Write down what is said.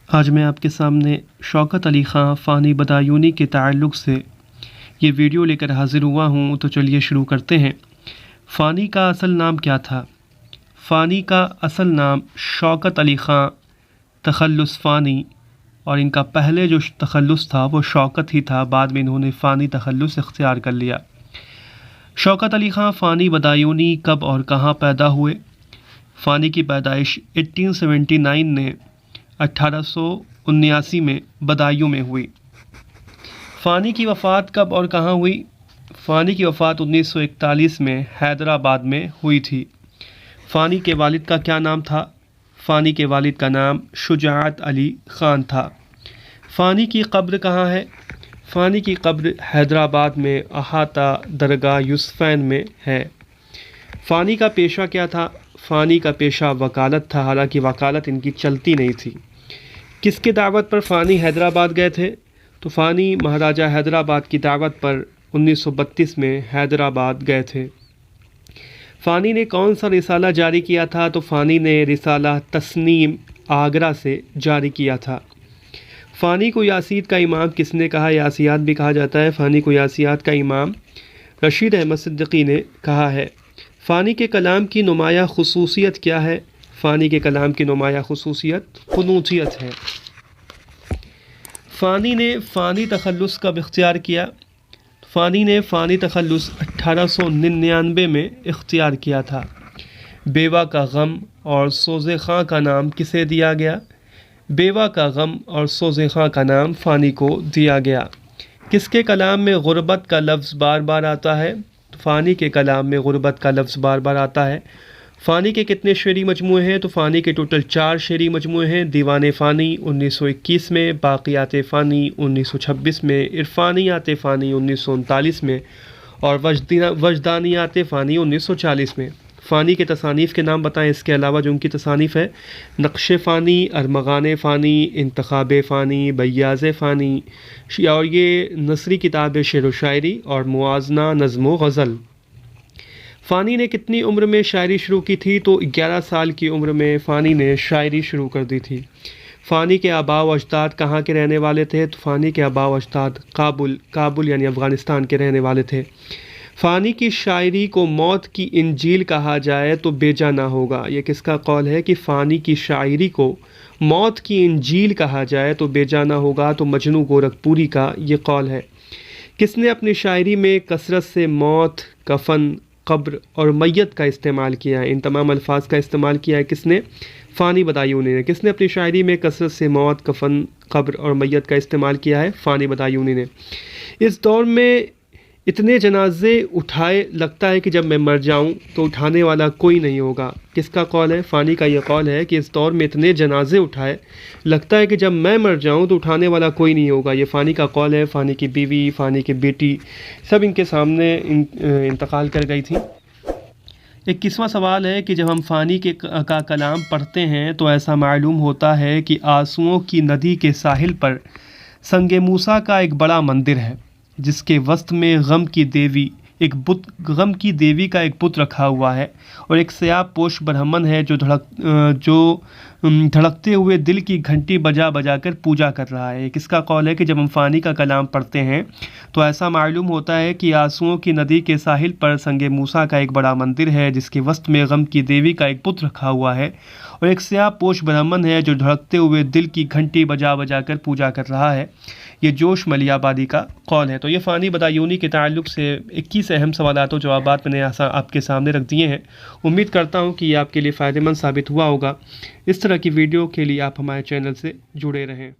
آج میں آپ کے سامنے شوکت علی خان فانی بدایونی کے تعلق سے یہ ویڈیو لے کر حاضر ہوا ہوں، تو چلیے شروع کرتے ہیں۔ فانی کا اصل نام کیا تھا؟ فانی کا اصل نام شوکت علی خان تخلص فانی، اور ان کا پہلے جو تخلص تھا وہ شوکت ہی تھا، بعد میں انہوں نے فانی تخلص اختیار کر لیا۔ شوکت علی خان فانی بدایونی کب اور کہاں پیدا ہوئے؟ فانی کی پیدائش 1879 نے 1879 میں بدایوں میں ہوئی۔ فانی کی وفات کب اور کہاں ہوئی؟ فانی کی وفات 1941 میں حیدرآباد میں ہوئی تھی۔ فانی کے والد کا کیا نام تھا؟ فانی کے والد کا نام شجاعت علی خان تھا۔ فانی کی قبر کہاں ہے؟ فانی کی قبر حیدرآباد میں احاطہ درگاہ یوسفین میں ہے۔ فانی کا پیشہ کیا تھا؟ فانی کا پیشہ وکالت تھا، حالانکہ وکالت ان کی چلتی نہیں تھی۔ کس کے دعوت پر فانی حیدرآباد گئے تھے؟ تو فانی مہاراجہ حیدرآباد کی دعوت پر 1932 میں حیدرآباد گئے تھے۔ فانی نے کون سا رسالہ جاری کیا تھا؟ تو فانی نے رسالہ تسنیم آگرہ سے جاری کیا تھا۔ فانی کو یاسیت کا امام کس نے کہا؟ یاسیات بھی کہا جاتا ہے۔ فانی کو یاسیات کا امام رشید احمد صدیقی نے کہا ہے۔ فانی کے کلام کی نمایاں خصوصیت کیا ہے؟ فانی کے کلام کی نمایاں خصوصیت قنوتیت ہے۔ فانی نے فانی تخلص کب اختیار کیا؟ فانی نے فانی تخلص 1899 میں اختیار کیا تھا۔ بیوہ کا غم اور سوز خاں کا نام کسے دیا گیا؟ بیوہ کا غم اور سوز خاں کا نام فانی کو دیا گیا۔ کس کے کلام میں غربت کا لفظ بار بار آتا ہے؟ فانی کے کلام میں غربت کا لفظ بار بار آتا ہے۔ فانی کے کتنے شعری مجموعے ہیں؟ تو فانی کے ٹوٹل 4 شعری مجموعے ہیں۔ دیوان فانی 1921 میں، باقیات فانی 1926 میں، عرفانیات فانی 1939 میں، اور وجدانیات فانی 1940 میں۔ فانی کے تصانیف کے نام بتائیں اس کے علاوہ جو ان کی تصانیف ہے۔ نقش فانی، ارمغان فانی، انتخاب فانی، بیاض فانی، اور یہ نثری کتاب ہے شعر و شاعری، اور موازنہ نظم و غزل۔ فانی نے کتنی عمر میں شاعری شروع کی تھی؟ تو 11 سال کی عمر میں فانی نے شاعری شروع کر دی تھی۔ فانی کے آباء و اجداد کہاں کے رہنے والے تھے؟ تو فانی کے آباء و اجداد کابل یعنی افغانستان کے رہنے والے تھے۔ فانی کی شاعری کو موت کی انجیل کہا جائے تو بیجا نہ ہوگا۔ یہ کس کا قول ہے کہ فانی کی شاعری کو موت کی انجیل کہا جائے تو بیجا نہ ہوگا؟ تو مجنوں گورکھپوری کا یہ قول ہے۔ کس نے اپنی شاعری میں کثرت سے موت، کفن، قبر اور میت کا استعمال کیا ہے؟ ان تمام الفاظ کا استعمال کیا ہے کس نے؟ فانی بدایونی نے۔ کس نے اپنی شاعری میں کثرت سے موت، کفن، قبر اور میت کا استعمال کیا ہے؟ فانی بدایونی نے۔ اس دور میں اتنے جنازے اٹھائے، لگتا ہے کہ جب میں مر جاؤں تو اٹھانے والا کوئی نہیں ہوگا۔ کس کا قول ہے؟ فانی کا یہ قول ہے کہ اس دور میں اتنے جنازے اٹھائے، لگتا ہے کہ جب میں مر جاؤں تو اٹھانے والا کوئی نہیں ہوگا۔ یہ فانی کا قول ہے۔ فانی کی بیوی، فانی کی بیٹی سب ان کے سامنے انتقال کر گئی تھیں۔ 21واں سوال ہے کہ جب ہم فانی کا کلام پڑھتے ہیں تو ایسا معلوم ہوتا ہے کہ آنسوؤں کی ندی کے ساحل پر سنگ موسیٰ کا ایک بڑا مندر ہے، جس کے وسط میں غم کی دیوی کا ایک بت رکھا ہوا ہے، اور ایک سیاہ پوش برہمن ہے جو دھڑکتے ہوئے دل کی گھنٹی بجا بجا کر پوجا کر رہا ہے۔ کس کا قول ہے کہ جب ہم فانی کا کلام پڑھتے ہیں تو ایسا معلوم ہوتا ہے کہ آنسوؤں کی ندی کے ساحل پر سنگ موسیٰ کا ایک بڑا مندر ہے، جس کے وسط میں غم کی دیوی کا ایک بت رکھا ہوا ہے، اور ایک سیاہ پوش برہمن ہے جو دھڑکتے ہوئے دل کی گھنٹی بجا بجا کر پوجا کر رہا ہے۔ یہ جوش ملی آبادی کا قول ہے۔ تو یہ فانی بدایونی کے تعلق سے 21 اہم سوالات و جوابات میں نے آپ کے سامنے رکھ دیے ہیں۔ امید کرتا ہوں کہ یہ آپ کے لیے فائدہ مند ثابت ہوا ہوگا۔ اس طرح کی ویڈیو کے لیے آپ ہمارے چینل سے جڑے رہیں۔